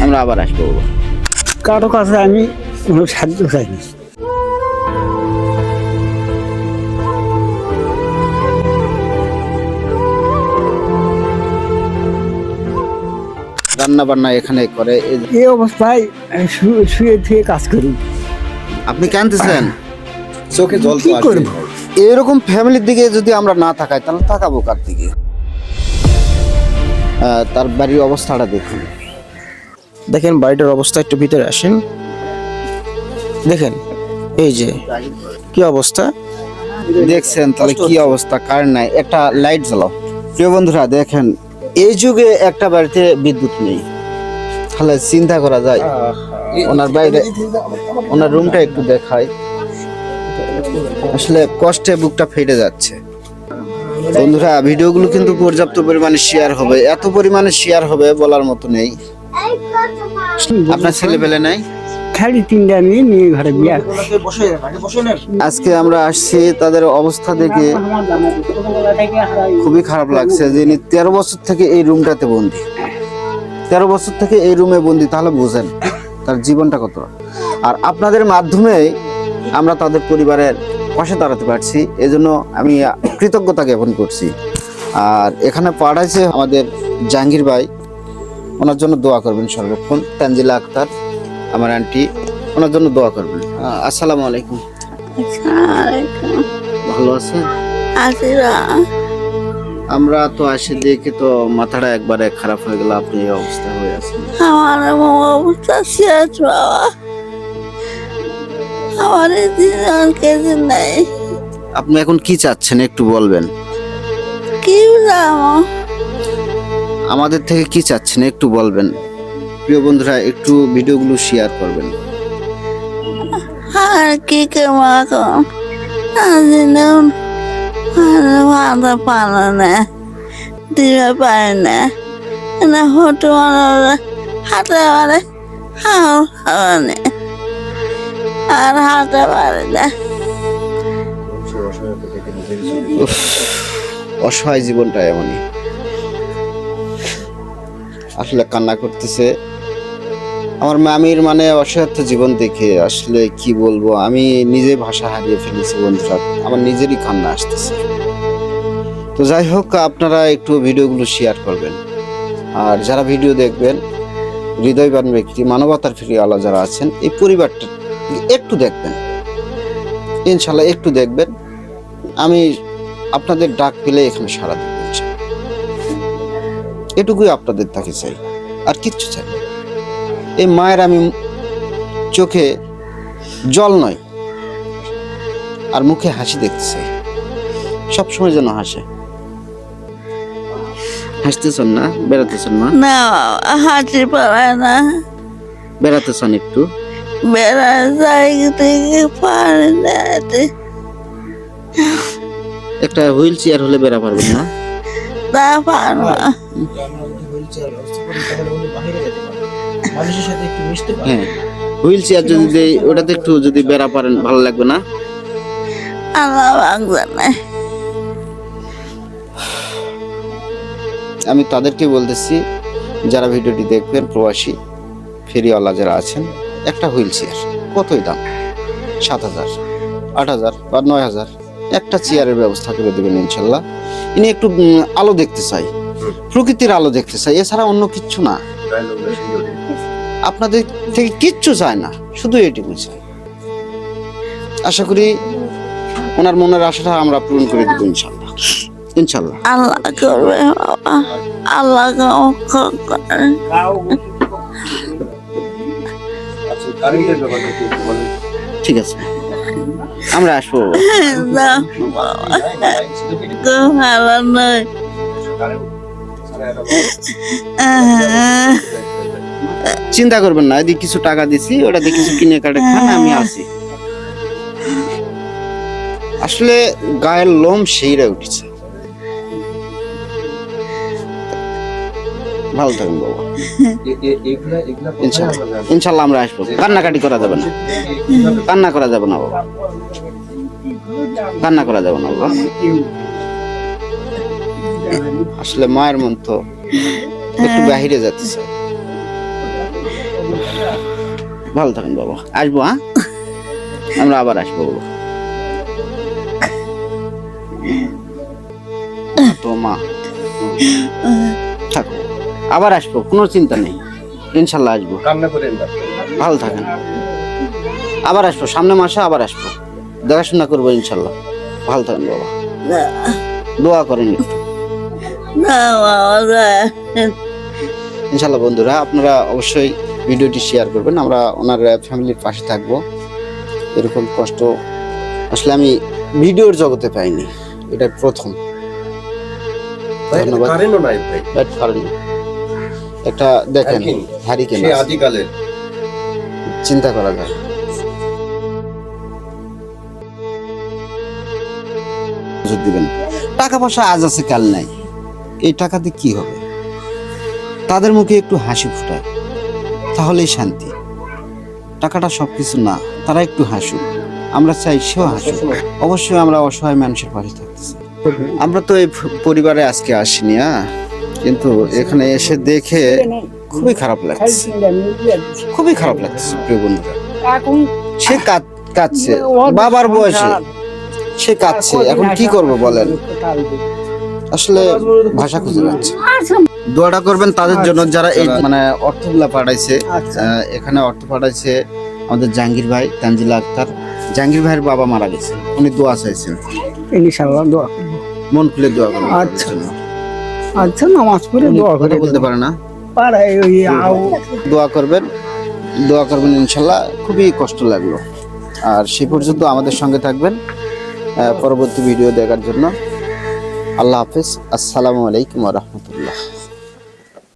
আমরা আবার আসবো বাবা। কারো কাছে আমি কোনো সাহায্য চাইনি। রান্না বান্না এখানে করে। এই অবস্থায় শুয়ে থুয়ে কাজ করি। আপনি কাঁদতেছেন? চোখে জল কি তো আসবেই করবো? ভাই। এরকম ফ্যামিলির দিকে যদি আমরা না তাকাই তাহলে তাকাবো কার দিকে? তার বাড়ির অবস্থাটা দেখুন। দেখেন বাড়িটার অবস্থা, একটু ভিতরে আসেন। দেখেন এই যে কি অবস্থা। দেখছেন তাহলে কি অবস্থা, কারেন্ট নাই, একটা লাইট জ্বালাও। প্রিয় বন্ধুরা দেখেন, এই যুগে একটা বাড়িতে বিদ্যুৎ নেই, তাহলে চিন্তা করা যায়। ওনার বাইরে ওনার রুমটা একটু দেখাই, আসলে কষ্টে বুকটা ফেটে যাচ্ছে। বন্ধুরা ভিডিওগুলো কিন্তু পর্যাপ্ত পরিমাণে শেয়ার হবে, এত পরিমাণে শেয়ার হবে বলার মতো নেই। আপনার ছেলে পেলে নাই? খালি 3টা মেয়ে, মেয়ে ঘরে বিয়া। আজকে আমরা আসছি, তাদের অবস্থা দেখে খুবই খারাপ লাগছে যে ইনি 13 বছর থেকে এই রুমটাতে বন্দি। 13 বছর থেকে এই রুমে বন্দি, তাহলে বুঝেন তার জীবনটা কত। আর আপনাদের মাধ্যমে আমরা তাদের পরিবারের পাশে দাঁড়াতে পারছি, এজন্য আমি কৃতজ্ঞতা জ্ঞাপন করছি। আর এখানে পাঠাইছে আমাদের জাহাঙ্গীর ভাই, ওনার জন্য দোয়া করবেন সর্বক্ষণ। তানজিলা আক্তার আমার আন্টি, ওনার জন্য দোয়া করবেন। আসসালামু আলাইকুম। ভালো আছেন? আমরা তো আসি দেখে তো মাথাটা একবারে খারাপ হয়ে গেল, আপনি এই অবস্থা হয়ে আছেন। আমার অবস্থা শেষ বাবা, আমার দিন কেজি নাই। আপনি এখন কি চাচ্ছেন একটু বলবেন? কি জানো আমাদের থেকে কি চাচ্ছেন একটু বলবেন। প্রিয় বন্ধুরা একটু ভিডিওগুলো শেয়ার করবেন। আর কি কেমন ভালো পারে না, দিতে পারে না, না হতে পারে, হাতে পারে, খাওয়া আর হাতে পারে না। উফ, অসহায় জীবনটা এমনই, আসলে কান্না করতেছে। আমার মামির মানে অসহায় জীবন দেখে আসলে কি বলবো, আমি নিজে ভাষা হারিয়ে ফেলেছি বন্ধুরা, আমার নিজেরই কান্না আসতেছে। তো যাই হোক, আপনারা একটু ভিডিওগুলো শেয়ার করবেন। আর যারা ভিডিও দেখবেন, হৃদয়বান ব্যক্তি, মানবতার ফিরিয়ে আলা যারা আছেন, এই পরিবারটা একটু দেখবেন, ইনশাল্লাহ একটু দেখবেন। আমি আপনাদের ডাক পেলে এখানে সাড়া দেব, এটুকুই আপনাদের তাকে চাই, আর কিচ্ছু চাই না। এই মায়ের আমি চোখে জল নয় আর মুখে হাসি দেখতে চাই, সবসময় যেন হাসে। হাসতেছেন না? বেড়াতেছেন না? না হাঁটি পারে না, বেড়াতেছেন একটু? বেড়া যাই থেকে পারে না, একটা হুইল চেয়ার হলে বেড়া পারবেন না? তা পারবো। হ্যাঁ, হুইল চেয়ার যদি দেই, ওটাতে একটু যদি বেড়া পারেন ভালো লাগবে না? আল্লাহ বাংলা নাই। আমি তাদেরকে বলতেছি, যারা ভিডিওটি দেখবেন, প্রবাসী ফেরিওয়ালা যারা আছেন, একটা হুইল চেয়ার কতই দাম, 7,000, 8,000 বা 9,000, একটা চেয়ারের ব্যবস্থা করে দেবেন ইনশাল্লাহ। ইনি একটু আলো দেখতে চাই, প্রকৃতির আলো দেখতে চাই, এছাড়া অন্য কিচ্ছু না। আপনাদের থেকে কিচ্ছু চায় না, শুধু এটুকু চাই। আশা করি ওনার মনের আশাটা আমরা পূরণ করে দেবো ইনশাল্লাহ, ইনশাল্লাহ। আল্লাহ করবে বাবা, আল্লাহ করে। ঠিক আছে, আমরা আসবো। ভালো নয়, চিন্তা করবেন না, এদিকে কিছু টাকা দিছি, ওটা দিয়ে কিছু কিনে কাটে খান, আমি আছি। আসলে গায়ের লোম সেইরা উঠেছে। ভালো থাকুন বাবা, ইনশাল্লাহ আমরা আসবো। কান্নাকাটি করা যাবে না, কান্না করা যাবে না বাবা, কান্না করা যাবে না বাবা। আসলে মায়ের মন তো একটু বাহিরে যাচ্ছে। ভালো থাকেন বাবা, আসবো। হ্যাঁ, আমরা আবার আসবো বাবা। তো মা থাকো, আবার আসবো, কোনো চিন্তা নেই, ইনশাল্লাহ আসবো। কান্না করেন না। ভালো থাকেন, আবার আসবো, সামনে মাসে আবার আসবো, দেখাশোনা করবো ইনশাল্লাহ। ভালো থাকেন বাবা, দোয়া করেন একটু। না বাবা, ইনশাল্লাহ বন্ধুরা, আপনারা অবশ্যই ভিডিওটি শেয়ার করবেন। আমরা ওনার ফ্যামিলির পাশে থাকবো। এরকম কষ্ট আসলে আমি ভিডিওর জগতে পাইনি, এটা প্রথম। ধন্যবাদ। কারেন্টও নাই ভাই, লাইট কারেন্ট একটা দেখেন, হারিকেন সে আদিকালের। চিন্তা করা যায়। ওষুধ দিবেন, টাকা পয়সা আজ আছে কাল নাই, এই টাকা দিয়ে কি হবে? তাদের মুখে একটু হাসি ফুটায়, তাহলেই শান্তি। টাকাটা সবকিছু না, তারা একটু হাসুক, আমরা চাই সেও হাসুক। অবশ্যই আমরা অসহায় মানুষের পাশে থাকতেছি। আমরা তো এই পরিবারে আজকে আসিনি, হ্যাঁ, কিন্তু এখানে এসে দেখে খুবই খারাপ লাগছে, খুবই খারাপ লাগছে প্রিয় বন্ধুরা। এখন সে কাঁদছে, বাবার বয়সে সে কাঁদছে, এখন কি করব বলেন? আসলে ভাষা খুঁজে পাচ্ছে। দোয়াটা করবেন তাদের জন্য যারা এই মানে অর্থগুলা পাঠাইছে। এখানে অর্থ পাঠাইছে আমাদের জাহাঙ্গীর ভাই, তানজিলা আক্তার। জাহাঙ্গীর ভাইয়ের বাবা মারা গেছে, উনি দোয়া চাইছেন, ইনশাআল্লাহ দোয়া। মন খুলে দোয়া করবেন। আচ্ছা। আচ্ছা, নামাজ পড়ে উনি দোয়া কথা করে বলতে পারে না, পাড়ায় ওই দোয়া করবেন, দোয়া করবেন ইনশাল্লাহ। খুবই কষ্ট লাগলো। আর সে পর্যন্ত আমাদের সঙ্গে থাকবেন পরবর্তী ভিডিও দেখার জন্য। আল্লাহ হাফেজ, আসসালামু আলাইকুম ওয়া রাহমাতুল্লাহ।